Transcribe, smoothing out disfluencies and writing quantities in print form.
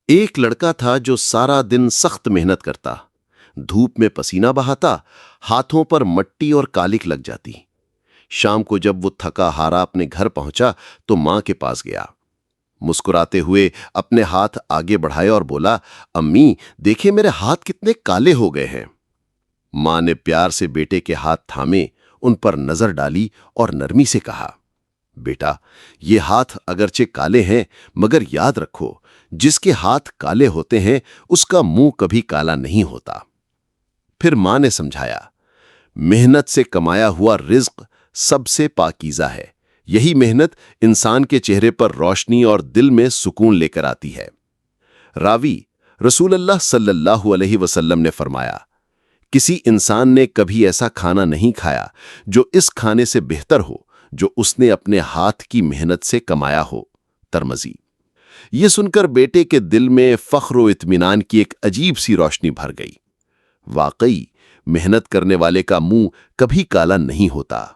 ایک لڑکا تھا جو سارا دن سخت محنت کرتا، دھوپ میں پسینہ بہاتا، ہاتھوں پر مٹی اور کالک لگ جاتی۔ شام کو جب وہ تھکا ہارا اپنے گھر پہنچا تو ماں کے پاس گیا۔ مسکراتے ہوئے اپنے ہاتھ آگے بڑھائے اور بولا، امی دیکھیں میرے ہاتھ کتنے کالے ہو گئے ہیں۔ ماں نے پیار سے بیٹے کے ہاتھ تھامے، ان پر نظر ڈالی اور نرمی سے کہا، بیٹا یہ ہاتھ اگرچہ کالے ہیں مگر یاد رکھو جس کے ہاتھ کالے ہوتے ہیں اس کا منہ کبھی کالا نہیں ہوتا۔ پھر ماں نے سمجھایا، محنت سے کمایا ہوا رزق سب سے پاکیزہ ہے، یہی محنت انسان کے چہرے پر روشنی اور دل میں سکون لے کر آتی ہے۔ راوی رسول اللہ صلی اللہ علیہ وسلم نے فرمایا، کسی انسان نے کبھی ایسا کھانا نہیں کھایا جو اس کھانے سے بہتر ہو جو اس نے اپنے ہاتھ کی محنت سے کمایا ہو۔ ترمذی۔ یہ سن کر بیٹے کے دل میں فخر و اطمینان کی ایک عجیب سی روشنی بھر گئی۔ واقعی محنت کرنے والے کا منہ کبھی کالا نہیں ہوتا۔